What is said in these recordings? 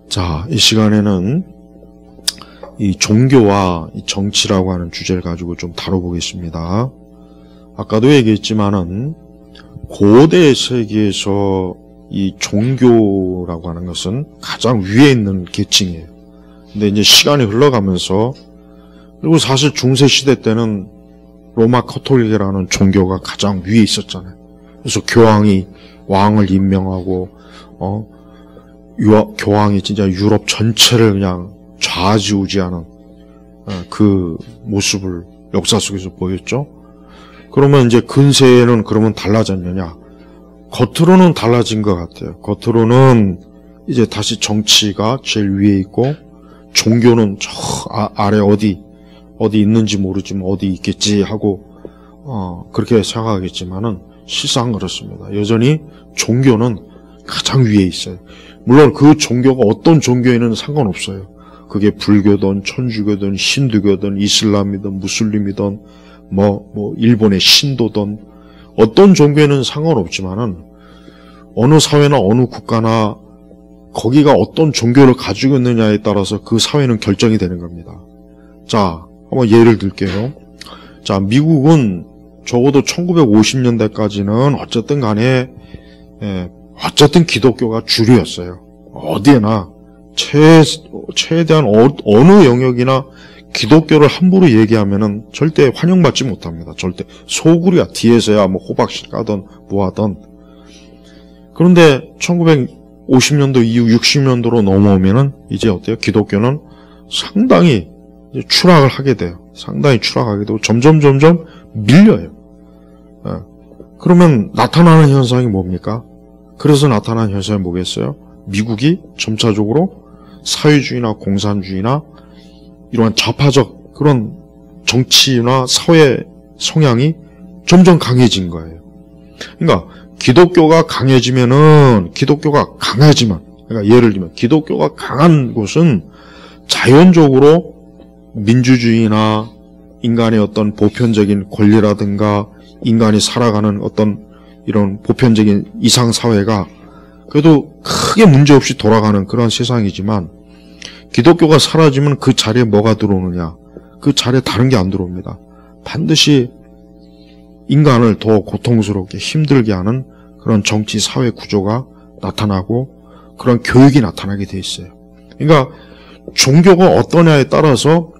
자, 이 시간에는 이 종교와 이 정치라고 하는 주제를 가지고 좀 다뤄보겠습니다. 아까도 얘기했지만은 고대 세계에서 이 종교라고 하는 것은 가장 위에 있는 계층이에요. 근데 이제 시간이 흘러가면서, 그리고 사실 중세 시대 때는 로마 카톨릭이라는 종교가 가장 위에 있었잖아요. 그래서 교황이 왕을 임명하고, 교황이 진짜 유럽 전체를 그냥 좌지우지하는 그 모습을 역사 속에서 보였죠. 그러면 이제 근세에는 그러면 달라졌느냐? 겉으로는 달라진 것 같아요. 겉으로는 이제 다시 정치가 제일 위에 있고, 종교는 저 아래 어디 있는지 모르지만 어디 있겠지 하고 그렇게 생각하겠지만은 실상 그렇습니다. 여전히 종교는 가장 위에 있어요. 물론 그 종교가 어떤 종교에는 상관없어요. 그게 불교든 천주교든 힌두교든 이슬람이든 무슬림이든 뭐 일본의 신도든 어떤 종교에는 상관없지만은 어느 사회나 어느 국가나 거기가 어떤 종교를 가지고 있느냐에 따라서 그 사회는 결정이 되는 겁니다. 자, 한번 예를 들게요. 자, 미국은 적어도 1950년대까지는 어쨌든 간에 어쨌든 기독교가 주류였어요. 어디에나 최대한 어느 영역이나 기독교를 함부로 얘기하면은 절대 환영받지 못합니다. 절대 소굴이야. 뒤에서야 뭐 호박씨 까든 뭐하든. 그런데 1950년도 이후 60년도로 넘어오면은 이제 어때요? 기독교는 상당히 이제 추락을 하게 돼요. 상당히 추락하게 되고 점점 밀려요. 그러면 나타나는 현상이 뭡니까? 그래서 나타나는 현상이 뭐겠어요? 미국이 점차적으로 사회주의나 공산주의나 이러한 좌파적 그런 정치나 사회 성향이 점점 강해진 거예요. 그러니까 기독교가 강해지면은 그러니까 예를 들면 기독교가 강한 곳은 자연적으로 민주주의나 인간의 어떤 보편적인 권리라든가 인간이 살아가는 어떤 이런 보편적인 이상사회가 그래도 크게 문제없이 돌아가는 그런 세상이지만 기독교가 사라지면 그 자리에 뭐가 들어오느냐? 그 자리에 다른 게 안 들어옵니다. 반드시 인간을 더 고통스럽게 힘들게 하는 그런 정치 사회 구조가 나타나고 그런 교육이 나타나게 돼 있어요. 그러니까 종교가 어떠냐에 따라서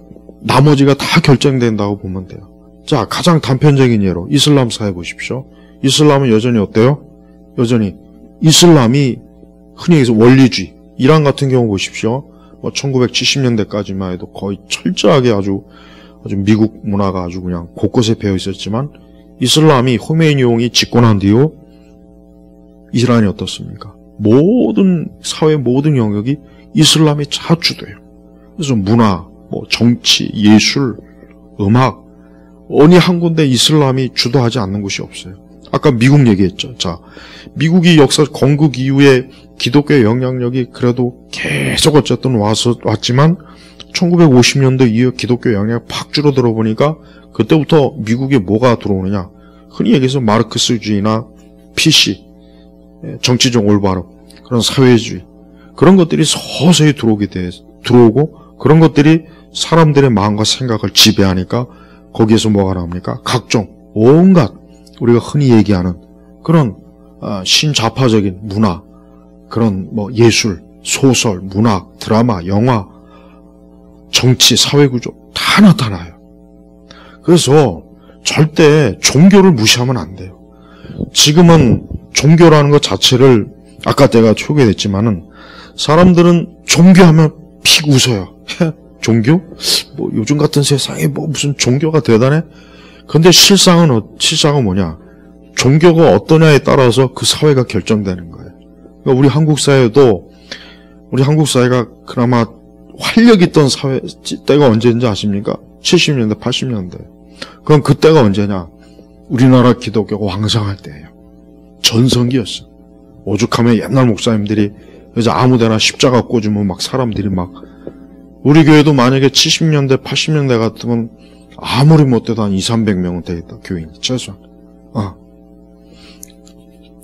나머지가 다 결정된다고 보면 돼요. 자, 가장 단편적인 예로 이슬람 사회 보십시오. 이슬람은 여전히 어때요? 여전히 이슬람이 흔히 얘기해서 원리주의, 이란 같은 경우 보십시오. 1970년대까지만 해도 거의 철저하게 아주 미국 문화가 아주 그냥 곳곳에 배어 있었지만 이슬람이 호메이니용이 집권한 뒤로 이란이 어떻습니까? 모든 사회 모든 영역이 이슬람이 자주돼요. 그래서 문화, 정치, 예술, 음악 어느 한 군데 이슬람이 주도하지 않는 곳이 없어요. 아까 미국 얘기했죠. 자, 미국이 역사 건국 이후에 기독교의 영향력이 그래도 계속 어쨌든 왔지만 1950년대 이후 기독교 영향이 팍 줄어들어 보니까 그때부터 미국에 뭐가 들어오느냐? 흔히 얘기해서 마르크스주의나 PC, 정치적 올바름, 그런 사회주의 그런 것들이 서서히 들어오고 그런 것들이 사람들의 마음과 생각을 지배하니까 거기에서 뭐가 나옵니까? 각종 온갖 우리가 흔히 얘기하는 그런 신좌파적인 문화, 그런 예술, 소설, 문학, 드라마, 영화, 정치, 사회구조 다 나타나요. 그래서 절대 종교를 무시하면 안 돼요. 지금은 종교라는 것 자체를 아까 제가 소개했지만은 사람들은 종교하면 픽 웃어요. 종교? 요즘 같은 세상에 무슨 종교가 대단해? 근데 실상은 뭐냐? 종교가 어떠냐에 따라서 그 사회가 결정되는 거예요. 그러니까 우리 한국 사회가 그나마 활력 있던 때가 언제인지 아십니까? 70년대, 80년대. 그럼 그때가 언제냐? 우리나라 기독교가 왕성할 때예요. 전성기였어. 오죽하면 옛날 목사님들이 그래서 아무데나 십자가 꽂으면 막 사람들이 우리 교회도 만약에 70년대, 80년대 같으면 아무리 못해도 한 200~300명은 되겠다. 교인이 최소한.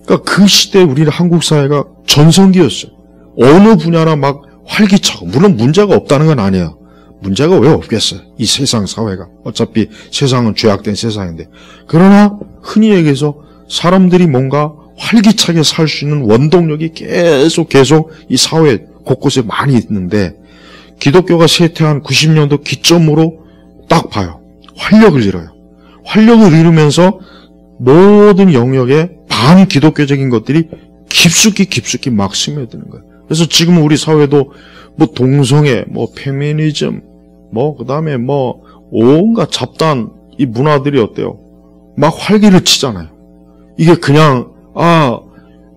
그러니까 그 시대에 우리 한국 사회가 전성기였어요. 어느 분야나 활기차고, 물론 문제가 없다는 건 아니에요. 문제가 왜 없겠어요? 이 세상 사회가. 어차피 세상은 죄악된 세상인데. 그러나 흔히 얘기해서 사람들이 뭔가 활기차게 살 수 있는 원동력이 계속 이 사회 곳곳에 많이 있는데, 기독교가 쇠퇴한 90년도 기점으로 딱 봐요. 활력을 잃어요. 활력을 잃으면서 모든 영역에 반기독교적인 것들이 깊숙이 막 스며드는 거예요. 그래서 지금 우리 사회도 뭐 동성애, 뭐 페미니즘, 뭐 그다음에 뭐 온갖 잡다한 이 문화들이 어때요? 막 활기를 치잖아요. 이게 그냥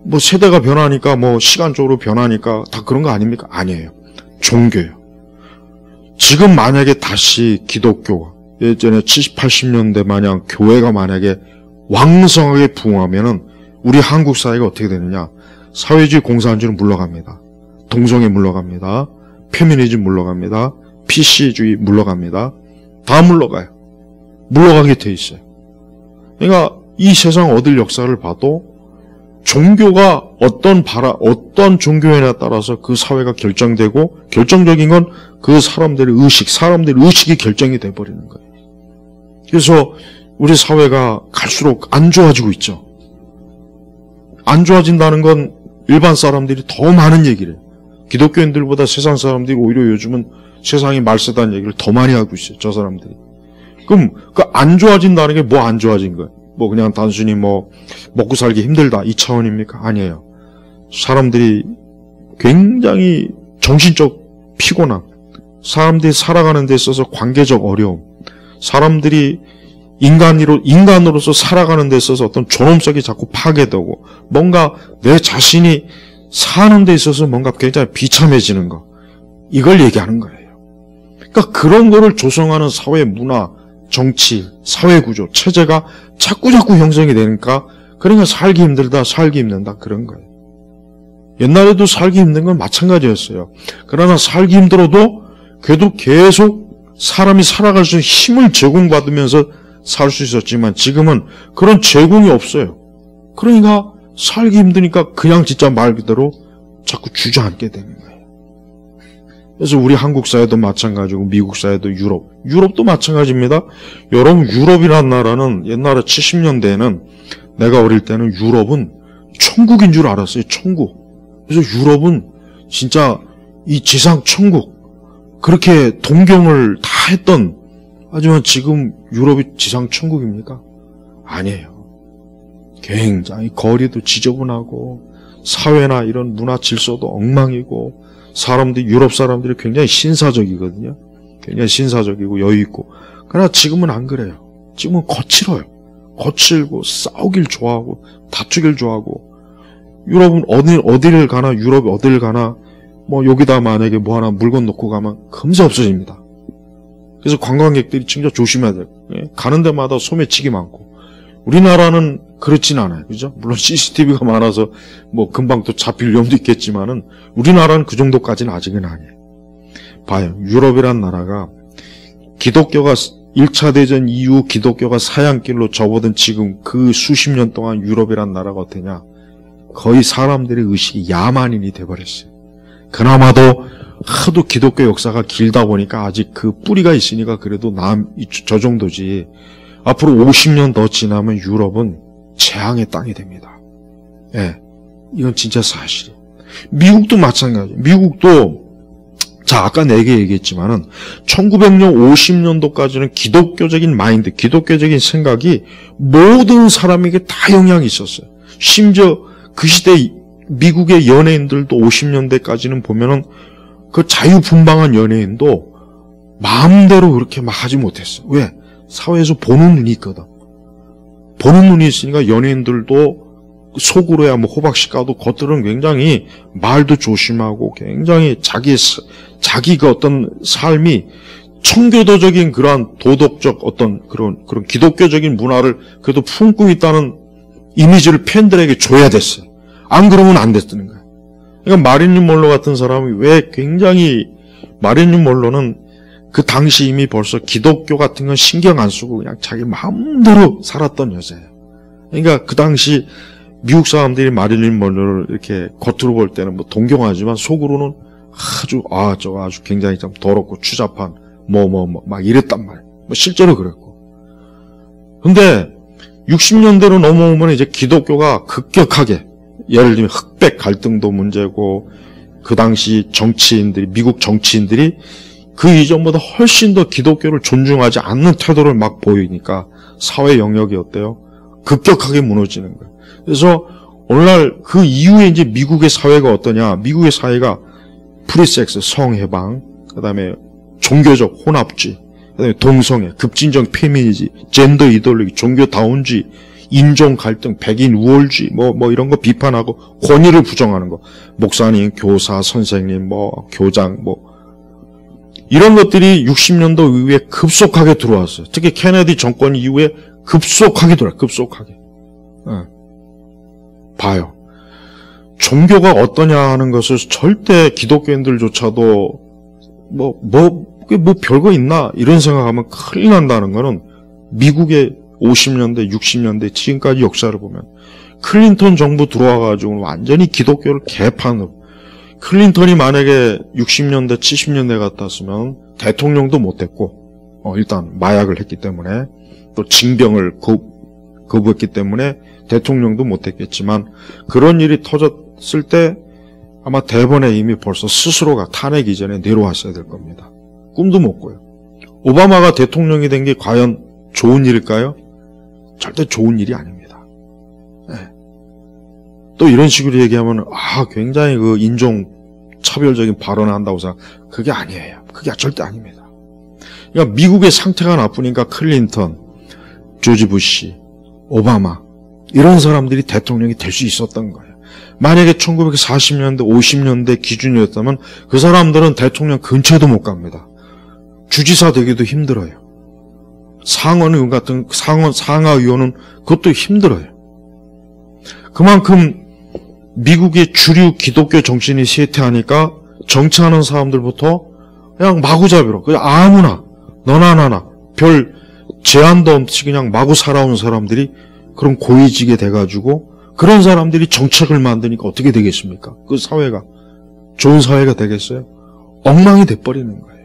뭐 세대가 변하니까 뭐 시간적으로 변하니까 다 그런 거 아닙니까? 아니에요. 종교예요. 지금 만약에 다시 기독교가 예전에 70, 80년대 마냥 교회가 만약에 왕성하게 부흥하면은 우리 한국 사회가 어떻게 되느냐? 사회주의 공산주의는 물러갑니다. 동성애 물러갑니다. 페미니즘 물러갑니다. PC주의 물러갑니다. 다 물러가요. 물러가게 돼 있어요. 그러니까 이 세상 얻을 역사를 봐도 종교가 어떤 종교에 따라서 그 사회가 결정되고, 결정적인 건 그 사람들의 의식이 결정이 돼버리는 거예요. 그래서 우리 사회가 갈수록 안 좋아지고 있죠. 안 좋아진다는 건 일반 사람들이 더 많은 얘기를 해요. 기독교인들보다 세상 사람들이 오히려 요즘은 세상이 말세다는 얘기를 더 많이 하고 있어요. 저 사람들이. 그럼 그 안 좋아진다는 게 뭐 안 좋아진 거예요? 뭐 그냥 단순히 뭐 먹고 살기 힘들다 이 차원입니까? 아니에요. 사람들이 굉장히 정신적 피곤함, 사람들이 살아가는 데 있어서 관계적 어려움, 사람들이 인간으로서 살아가는 데 있어서 어떤 존엄성이 자꾸 파괴되고, 뭔가 내 자신이 사는 데 있어서 뭔가 굉장히 비참해지는 거, 이걸 얘기하는 거예요. 그러니까 그런 거를 조성하는 사회 문화, 정치, 사회 구조, 체제가 자꾸 형성이 되니까, 그러니까 살기 힘들다, 살기 힘든다, 그런 거예요. 옛날에도 살기 힘든 건 마찬가지였어요. 그러나 살기 힘들어도 그래도 계속 사람이 살아갈 수 있는 힘을 제공받으면서 살 수 있었지만, 지금은 그런 제공이 없어요. 그러니까 살기 힘드니까 그냥 진짜 말 그대로 자꾸 주저앉게 되는 거예요. 그래서 우리 한국 사회도 마찬가지고, 미국 사회도 유럽도 마찬가지입니다. 여러분, 유럽이라는 나라는 옛날에 70년대에는 내가 어릴 때는 유럽은 천국인 줄 알았어요. 천국. 그래서 유럽은 진짜 이 지상 천국, 그렇게 동경을 다 했던, 하지만 지금 유럽이 지상 천국입니까? 아니에요. 굉장히 거리도 지저분하고, 사회나 이런 문화 질서도 엉망이고, 유럽 사람들이 굉장히 신사적이거든요. 굉장히 신사적이고 여유있고. 그러나 지금은 안 그래요. 지금은 거칠어요. 거칠고, 싸우길 좋아하고, 다투길 좋아하고. 유럽은 어디를 가나, 유럽이 어디를 가나, 뭐 여기다 만약에 뭐 하나 물건 놓고 가면 금세 없어집니다. 그래서 관광객들이 진짜 조심해야 돼요. 가는 데마다 소매치기 많고. 우리나라는 그렇진 않아요. 그죠? 물론 CCTV가 많아서 뭐 금방 또 잡힐 위험도 있겠지만은, 우리나라는 그 정도까지는 아직은 아니에요. 봐요. 유럽이란 나라가 기독교가 1차 대전 이후 기독교가 사양길로 접어든 지금 그 수십 년 동안 유럽이란 나라가 어떠냐? 거의 사람들의 의식이 야만인이 돼버렸어요. 그나마도 하도 기독교 역사가 길다 보니까 아직 그 뿌리가 있으니까 그래도 저 정도지. 앞으로 50년 더 지나면 유럽은 재앙의 땅이 됩니다. 예, 이건 진짜 사실이에요. 미국도 마찬가지예요. 미국도 아까 4개 얘기했지만은 1900년 50년도까지는 기독교적인 마인드, 기독교적인 생각이 모든 사람에게 다 영향이 있었어요. 심지어 그 시대 미국의 연예인들도 50년대까지는 보면은 그 자유분방한 연예인도 마음대로 그렇게 막 하지 못했어요. 왜? 사회에서 보는 눈이 있거든. 보는 눈이 있으니까 연예인들도 속으로야 뭐 호박씨 까도 겉으로는 굉장히 말도 조심하고 굉장히 자기가 어떤 삶이 청교도적인 그러한 도덕적 어떤 그런 기독교적인 문화를 그래도 품고 있다는 이미지를 팬들에게 줘야 됐어요. 안 그러면 안 됐다는 거예요. 그러니까 마릴린 먼로 같은 사람이 왜 굉장히, 마릴린 먼로는 그 당시 이미 벌써 기독교 같은 건 신경 안 쓰고 그냥 자기 마음대로 살았던 여자예요. 그러니까 그 당시 미국 사람들이 마릴린 먼로를 이렇게 겉으로 볼 때는 뭐 동경하지만 속으로는 저거 아주 굉장히 좀 더럽고 추잡한, 막 이랬단 말이에요. 실제로 그랬고. 근데 60년대로 넘어오면 이제 기독교가 급격하게, 예를 들면 흑백 갈등도 문제고, 그 당시 정치인들이, 미국 정치인들이 그 이전보다 훨씬 더 기독교를 존중하지 않는 태도를 막 보이니까 사회 영역이 어때요? 급격하게 무너지는 거예요. 그래서 오늘날 그 이후에 이제 미국의 사회가 어떠냐? 미국의 사회가 프리섹스, 성해방, 그 다음에 종교적 혼합주의, 그 다음에 동성애, 급진적 페미니즘, 젠더 이데올로기, 종교다운주의, 인종 갈등, 백인 우월주의, 이런 거 비판하고 권위를 부정하는 거. 목사님, 교사, 선생님, 교장, 이런 것들이 60년도 이후에 급속하게 들어왔어요. 특히 케네디 정권 이후에 급속하게 들어와요. 급속하게. 봐요. 종교가 어떠냐 하는 것을 절대 기독교인들조차도 별거 있나? 이런 생각하면 큰일 난다는 거는 미국의 50년대, 60년대, 지금까지 역사를 보면 클린턴 정부 들어와가지고 완전히 기독교를 개판으로, 클린턴이 만약에 60년대, 70년대 같았으면 대통령도 못했고, 일단 마약을 했기 때문에, 또 징병을 거부했기 때문에 대통령도 못했겠지만, 그런 일이 터졌을 때 아마 대번에 이미 벌써 스스로가 탄핵 이전에 내려왔어야 될 겁니다. 꿈도 못 꿔요. 오바마가 대통령이 된 게 과연 좋은 일일까요? 절대 좋은 일이 아닙니다. 네. 또 이런 식으로 얘기하면 굉장히 그 인종 차별적인 발언을 한다고 생각. 그게 아니에요. 그게 절대 아닙니다. 그러니까 미국의 상태가 나쁘니까 클린턴, 조지 부시, 오바마 이런 사람들이 대통령이 될 수 있었던 거예요. 만약에 1940년대, 50년대 기준이었다면 그 사람들은 대통령 근처에도 못 갑니다. 주지사 되기도 힘들어요. 상원의원 같은 상하의원은 그것도 힘들어요. 그만큼 미국의 주류 기독교 정신이 쇠퇴하니까 정치하는 사람들부터 그냥 마구잡이로 그냥 아무나 너나 나나 별 제한도 없이 그냥 마구 살아온 사람들이 그런 고위직에 돼가지고 그런 사람들이 정책을 만드니까 어떻게 되겠습니까? 그 사회가 좋은 사회가 되겠어요? 엉망이 돼버리는 거예요.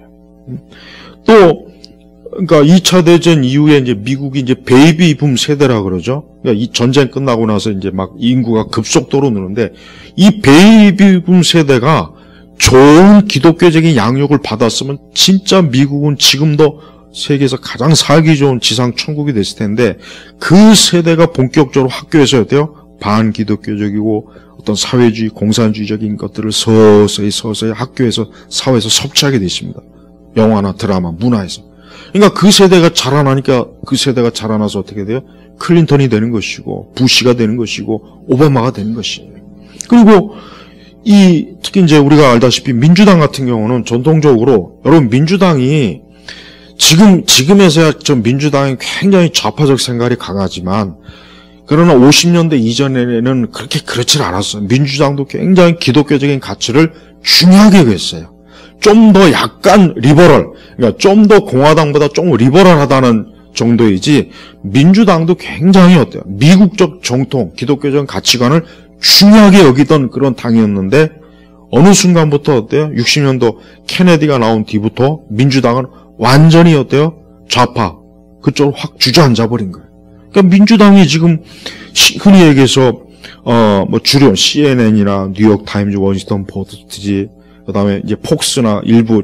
또 그러니까 2차 대전 이후에 이제 미국이 이제 베이비붐 세대라 그러죠. 그러니까 이 전쟁 끝나고 나서 이제 막 인구가 급속도로 느는데 이 베이비붐 세대가 좋은 기독교적인 양육을 받았으면 진짜 미국은 지금도 세계에서 가장 살기 좋은 지상 천국이 됐을 텐데 그 세대가 본격적으로 학교에서 어때요? 반기독교적이고 어떤 사회주의, 공산주의적인 것들을 서서히 학교에서 사회에서 섭취하게 됐습니다. 영화나 드라마, 문화에서. 그러니까 그 세대가 자라나니까 그 세대가 자라나서 어떻게 돼요? 클린턴이 되는 것이고 부시가 되는 것이고 오바마가 되는 것이에요. 그리고 특히 이제 우리가 알다시피 민주당 같은 경우는 전통적으로 여러분 민주당이 지금에서야 좀 민주당이 굉장히 좌파적 생각이 강하지만 그러나 50년대 이전에는 그렇지 않았어요. 민주당도 굉장히 기독교적인 가치를 중요하게 여겼어요. 좀 더 약간 리버럴, 그러니까 좀 더 공화당보다 좀 리버럴하다는 정도이지 민주당도 굉장히 어때요? 미국적 정통, 기독교적 가치관을 중요하게 여기던 그런 당이었는데 어느 순간부터 어때요? 60년도 케네디가 나온 뒤부터 민주당은 완전히 어때요? 좌파, 그쪽으로 확 주저앉아 버린 거예요. 그러니까 민주당이 지금 흔히 얘기해서 주로 CNN이나 뉴욕 타임즈, 워싱턴 포스트지, 그다음에 이제 폭스나 일부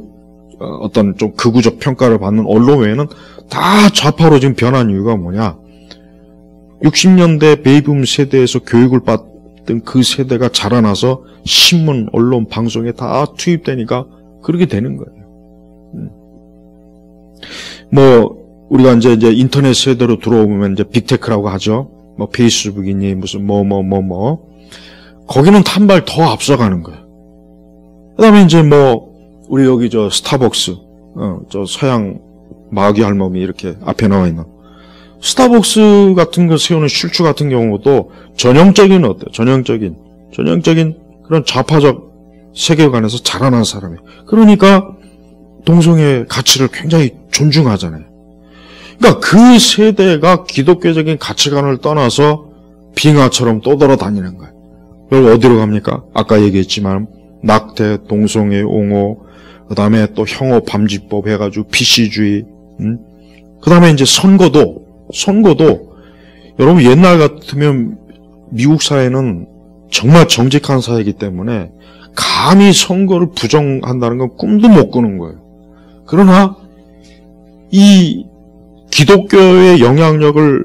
어떤 좀 극우적 평가를 받는 언론 외에는 다 좌파로 지금 변한 이유가 뭐냐? 60년대 베이비붐 세대에서 교육을 받던 그 세대가 자라나서 신문, 언론, 방송에 다 투입되니까 그렇게 되는 거예요. 우리가 이제 인터넷 세대로 들어오면 이제 빅테크라고 하죠. 페이스북이니 무슨 거기는 한 발 더 앞서가는 거예요. 그 다음에 이제 우리 여기 스타벅스, 서양 마귀 할멈이 이렇게 앞에 나와 있는 스타벅스 같은 거 세우는 슐츠 같은 경우도 전형적인 전형적인 그런 좌파적 세계관에서 자라난 사람이에요. 그러니까 동성애 가치를 굉장히 존중하잖아요. 그러니까 그 세대가 기독교적인 가치관을 떠나서 빙하처럼 떠돌아다니는 거예요. 그리고 어디로 갑니까? 아까 얘기했지만 낙태, 동성애, 옹호, 그 다음에 또 형오 밤지법 해가지고 PC주의, 그 다음에 이제 선거도 여러분 옛날 같으면 미국 사회는 정말 정직한 사회이기 때문에 감히 선거를 부정한다는 건 꿈도 못 꾸는 거예요. 그러나 이 기독교의 영향력을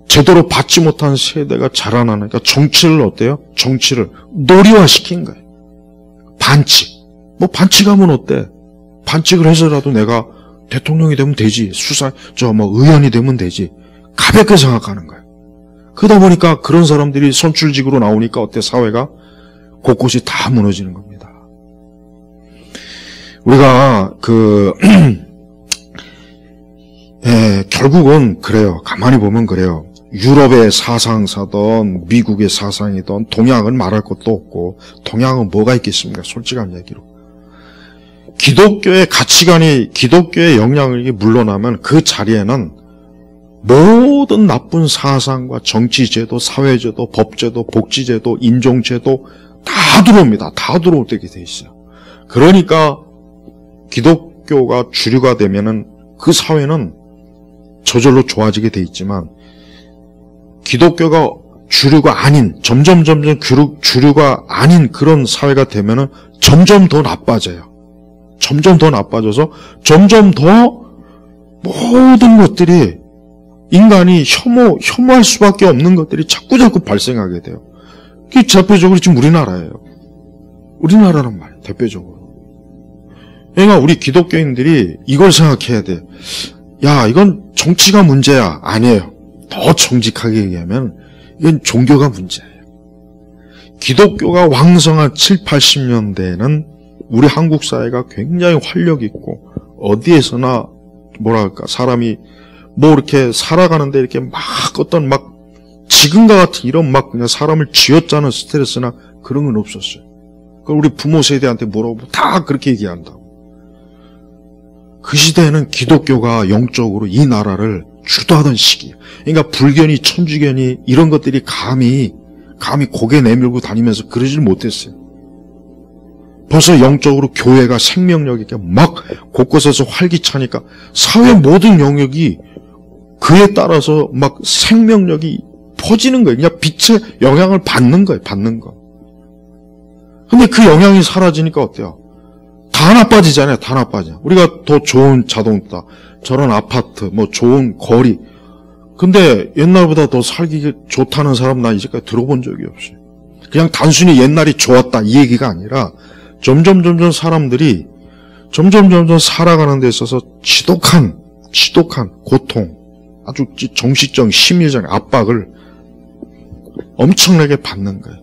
제대로 받지 못한 세대가 자라나니까 정치를 어때요? 정치를 놀이화시킨 거예요. 반칙. 뭐 반칙하면 어때? 반칙을 해서라도 내가 대통령이 되면 되지. 의원이 되면 되지. 가볍게 생각하는 거예요. 그러다 보니까 그런 사람들이 선출직으로 나오니까 어때? 사회가 곳곳이 다 무너지는 겁니다. 우리가 결국은 그래요. 가만히 보면 그래요. 유럽의 사상사든 미국의 사상이든 동양은 말할 것도 없고 동양은 뭐가 있겠습니까? 솔직한 얘기로. 기독교의 가치관이 기독교의 영향력이 물러나면 그 자리에는 모든 나쁜 사상과 정치제도, 사회제도, 법제도, 복지제도, 인종제도 다 들어옵니다. 다 들어올 때게 돼 있어요. 그러니까 기독교가 주류가 되면은 그 사회는 저절로 좋아지게 돼 있지만 기독교가 주류가 아닌 점점 주류가 아닌 그런 사회가 되면은 점점 더 나빠져요. 점점 더 나빠져서 점점 더 모든 것들이 인간이 혐오할 수밖에 없는 것들이 자꾸 발생하게 돼요. 그게 대표적으로 지금 우리나라예요. 우리나라란 말이에요. 대표적으로. 그러니까 우리 기독교인들이 이걸 생각해야 돼. 야, 이건 정치가 문제야. 아니에요. 더 정직하게 얘기하면 이건 종교가 문제예요. 기독교가 왕성한 7, 80년대에는 우리 한국 사회가 굉장히 활력 있고 어디에서나 사람이 이렇게 살아가는데 이렇게 지금과 같은 이런 그냥 사람을 쥐어짜는 스트레스나 그런 건 없었어요. 그걸 우리 부모 세대한테 물어보면 다 그렇게 얘기한다고. 그 시대에는 기독교가 영적으로 이 나라를 주도하던 시기예요. 그러니까 불견이, 천주견이 이런 것들이 감히 고개 내밀고 다니면서 그러질 못했어요. 벌써 영적으로 교회가 생명력 있게 곳곳에서 활기차니까 사회 모든 영역이 그에 따라서 생명력이 퍼지는 거예요. 그냥 빛의 영향을 받는 거예요. 근데 그 영향이 사라지니까 어때요? 다 나빠지잖아요. 다 나빠져. 우리가 더 좋은 자동차, 저런 아파트, 좋은 거리. 근데 옛날보다 더 살기 좋다는 사람 나 이제까지 들어본 적이 없어요. 그냥 단순히 옛날이 좋았다 이 얘기가 아니라 점점 사람들이 점점 살아가는 데 있어서 지독한 고통, 아주 정신적, 심리적 압박을 엄청나게 받는 거예요.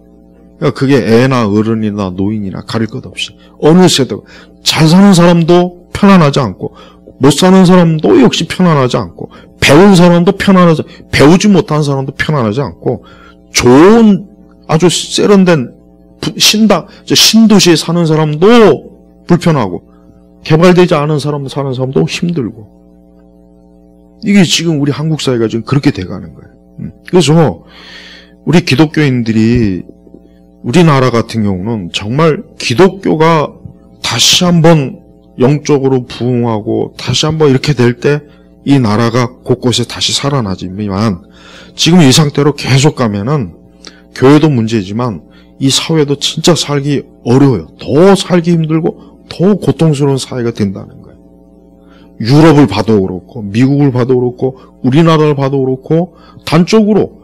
그러니까 그게 애나 어른이나 노인이나 가릴 것 없이 어느 세대가 잘 사는 사람도 편안하지 않고 못 사는 사람도 역시 편안하지 않고 배운 사람도 배우지 못한 사람도 편안하지 않고 좋은 아주 세련된 신도시에 사는 사람도 불편하고 개발되지 않은 사람 사는 사람도 힘들고 이게 지금 우리 한국 사회가 지금 그렇게 돼가는 거예요. 그래서 우리 기독교인들이 우리나라 같은 경우는 정말 기독교가 다시 한번 영적으로 부흥하고 다시 한번 이렇게 될 때 이 나라가 곳곳에 다시 살아나지만 지금 이 상태로 계속 가면은 교회도 문제지만 이 사회도 진짜 살기 어려워요. 더 살기 힘들고 더 고통스러운 사회가 된다는 거예요. 유럽을 봐도 그렇고 미국을 봐도 그렇고 우리나라를 봐도 그렇고 단적으로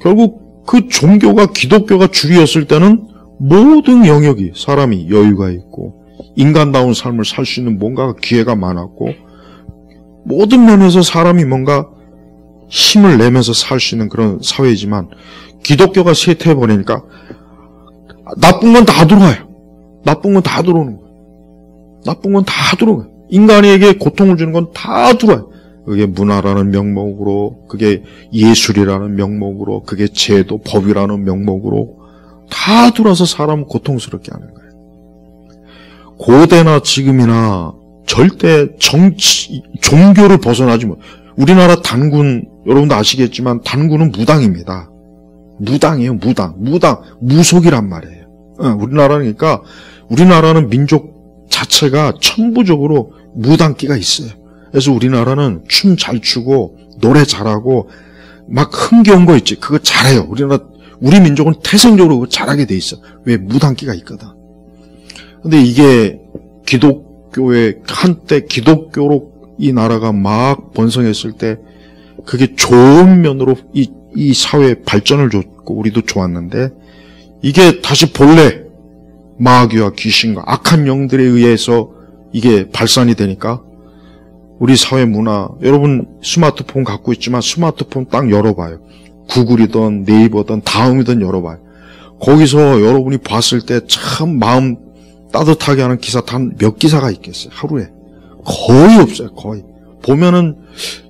결국 그 종교가 기독교가 주류였을 때는 모든 영역이 사람이 여유가 있고 인간다운 삶을 살 수 있는 뭔가 기회가 많았고 모든 면에서 사람이 뭔가 힘을 내면서 살 수 있는 그런 사회이지만 기독교가 쇠퇴해버리니까 나쁜 건 다 들어와요. 나쁜 건 다 들어오는 거예요. 나쁜 건 다 들어와요. 인간에게 고통을 주는 건 다 들어와요. 그게 문화라는 명목으로, 그게 예술이라는 명목으로, 그게 제도, 법이라는 명목으로 다 들어와서 사람을 고통스럽게 하는 거예요. 고대나 지금이나 절대 종교를 벗어나지 못. 우리나라 단군, 여러분도 아시겠지만 단군은 무당입니다. 무당이에요, 무당. 무속이란 말이에요. 우리나라니까 우리나라는 민족 자체가 천부적으로 무당기가 있어요. 그래서 우리나라는 춤 잘 추고 노래 잘하고 막 흥겨운 거 있지. 그거 잘해요. 우리 민족은 태생적으로 그거 잘하게 돼 있어. 왜? 무당기가 있거든. 근데 이게 기독교의 한때 기독교로 이 나라가 막 번성했을 때 그게 좋은 면으로 이 사회의 발전을 줬고 우리도 좋았는데 이게 다시 본래 마귀와 귀신과 악한 영들에 의해서 이게 발산이 되니까 우리 사회 문화, 여러분 스마트폰 갖고 있지만 스마트폰 딱 열어봐요. 구글이든 네이버든 다음이든 열어봐요. 거기서 여러분이 봤을 때 참 마음 따뜻하게 하는 기사 단 몇 기사가 있겠어요. 하루에. 거의 없어요. 거의. 보면은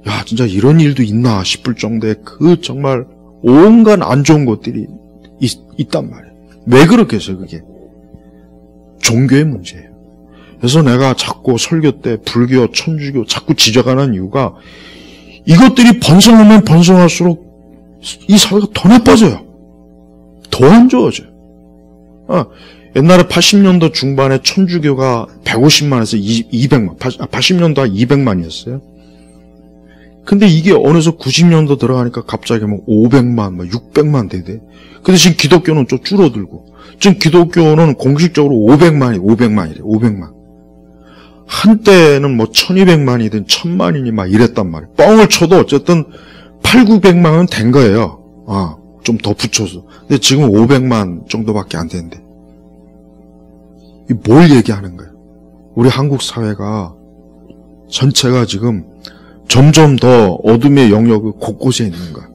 야 진짜 이런 일도 있나 싶을 정도의 그 정말 온갖 안 좋은 것들이 있단 말이에요. 왜 그렇겠어요 그게? 종교의 문제예요. 그래서 내가 자꾸 설교 때 불교, 천주교 자꾸 지적하는 이유가 이것들이 번성하면 번성할수록 이 사회가 더 나빠져요. 더 안 좋아져요. 옛날에 80년도 중반에 천주교가 150만에서 200만, 80년도가 200만이었어요. 근데 이게 어느새 90년도 들어가니까 갑자기 뭐 500만, 뭐 600만 되대. 근데 지금 기독교는 좀 줄어들고, 지금 기독교는 공식적으로 500만이래, 500만. 한때는 뭐 1200만이든 1000만이니 막 이랬단 말이에요. 뻥을 쳐도 어쨌든 800~900만은 된 거예요. 좀 더 붙여서. 근데 지금 500만 정도밖에 안 되는데. 뭘 얘기하는 거예요? 우리 한국 사회가 전체가 지금 점점 더 어둠의 영역이 곳곳에 있는 거야.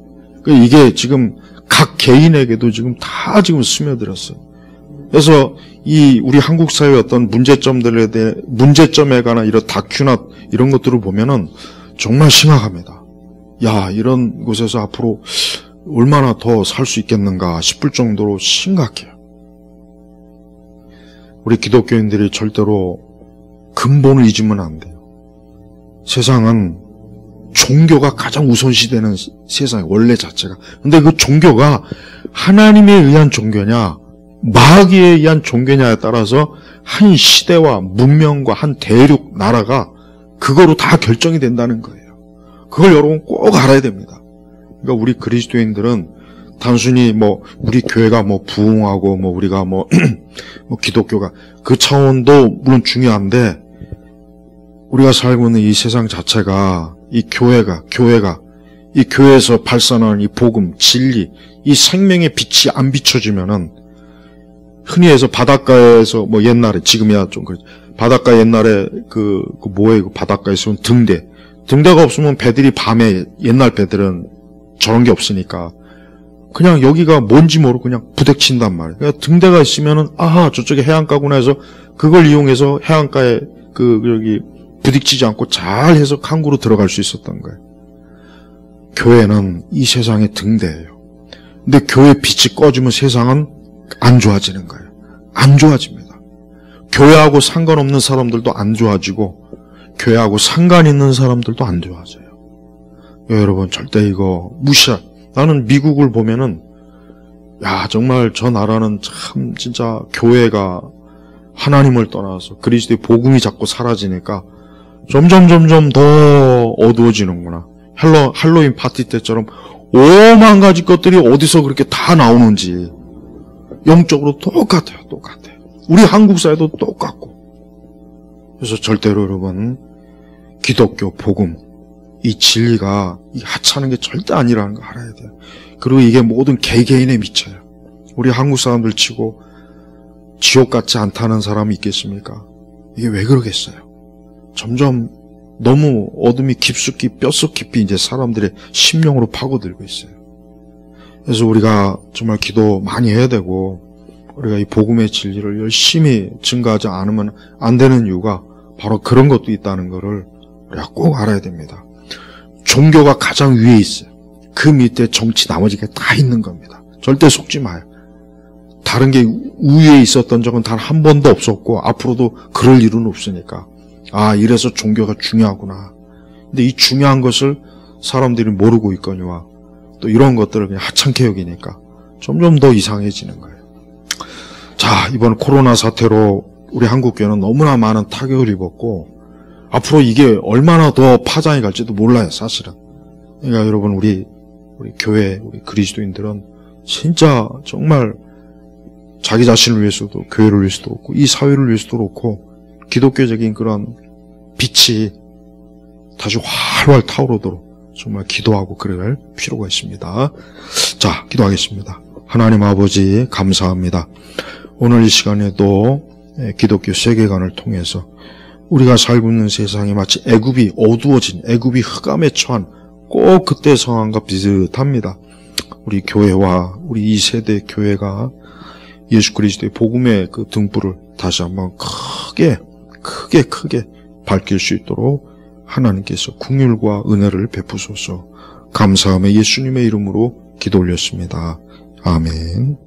이게 지금 각 개인에게도 지금 다 지금 스며들었어요. 그래서 이 우리 한국 사회의 어떤 문제점에 관한 이런 다큐나 이런 것들을 보면은 정말 심각합니다. 야, 이런 곳에서 앞으로 얼마나 더 살 수 있겠는가 싶을 정도로 심각해요. 우리 기독교인들이 절대로 근본을 잊으면 안 돼요. 세상은 종교가 가장 우선시되는 세상이에요. 원래 자체가. 근데 그 종교가 하나님에 의한 종교냐 마귀에 의한 종교냐에 따라서 한 시대와 문명과 한 대륙 나라가 그거로 다 결정이 된다는 거예요. 그걸 여러분 꼭 알아야 됩니다. 그러니까 우리 그리스도인들은 단순히 뭐 우리 교회가 뭐 부흥하고 뭐 우리가 뭐 기독교가 그 차원도 물론 중요한데 우리가 살고 있는 이 세상 자체가 이 교회가 이 교회에서 발산하는 이 복음, 진리, 이 생명의 빛이 안 비춰지면은 흔히 해서 바닷가에서 뭐 옛날에 지금이야 좀 그렇지 바닷가 옛날에 그 뭐예요? 바닷가에 있으면 등대가 없으면 배들이 밤에 옛날 배들은 저런 게 없으니까 그냥 여기가 뭔지 모르고 그냥 부딪힌단 말이에요. 그러니까 등대가 있으면은 아하 저쪽에 해안가구나 해서 그걸 이용해서 해안가에 여기 부딪히지 않고 잘 해서 항구로 들어갈 수 있었던 거예요. 교회는 이 세상의 등대예요. 근데 교회 빛이 꺼지면 세상은 안 좋아지는 거예요. 안 좋아집니다. 교회하고 상관없는 사람들도 안 좋아지고 교회하고 상관 있는 사람들도 안 좋아져요. 여러분 절대 이거 무시하. 나는 미국을 보면은 야 정말 저 나라는 참 진짜 교회가 하나님을 떠나서 그리스도의 복음이 자꾸 사라지니까 점점 더 어두워지는구나. 할로윈 파티 때처럼 5만 가지 것들이 어디서 그렇게 다 나오는지 영적으로 똑같아요. 우리 한국 사회도 똑같고. 그래서 절대로 여러분 기독교 복음 이 진리가 이 하찮은 게 절대 아니라는 거 알아야 돼요. 그리고 이게 모든 개개인에 미쳐요. 우리 한국 사람들 치고 지옥 같지 않다는 사람이 있겠습니까? 이게 왜 그러겠어요? 점점 너무 어둠이 깊숙이 뼛속 깊이 이제 사람들의 심령으로 파고들고 있어요. 그래서 우리가 정말 기도 많이 해야 되고 우리가 이 복음의 진리를 열심히 증거하지 않으면 안 되는 이유가 바로 그런 것도 있다는 것을 우리가 꼭 알아야 됩니다. 종교가 가장 위에 있어요. 그 밑에 정치 나머지가 다 있는 겁니다. 절대 속지 마요. 다른 게 우위에 있었던 적은 단 한 번도 없었고 앞으로도 그럴 일은 없으니까 이래서 종교가 중요하구나. 근데 이 중요한 것을 사람들이 모르고 있거니와 또 이런 것들을 그냥 하찮게 여기니까 점점 더 이상해지는 거예요. 자, 자, 이번 코로나 사태로 우리 한국교회는 너무나 많은 타격을 입었고 앞으로 이게 얼마나 더 파장이 갈지도 몰라요, 사실은. 그러니까 여러분, 우리 교회, 우리 그리스도인들은 진짜 정말 자기 자신을 위해서도, 교회를 위해서도 그렇고, 이 사회를 위해서도 그렇고, 기독교적인 그런 빛이 다시 활활 타오르도록 정말 기도하고 그럴 필요가 있습니다. 자, 기도하겠습니다. 하나님 아버지, 감사합니다. 오늘 이 시간에도 기독교 세계관을 통해서 우리가 살고 있는 세상이 마치 애굽이 어두워진, 애굽이 흑암에 처한 꼭 그때 상황과 비슷합니다. 우리 교회와 우리 이 세대 교회가 예수 그리스도의 복음의 그 등불을 다시 한번 크게 밝힐 수 있도록 하나님께서 긍휼과 은혜를 베푸소서. 감사하며 예수님의 이름으로 기도 올렸습니다. 아멘.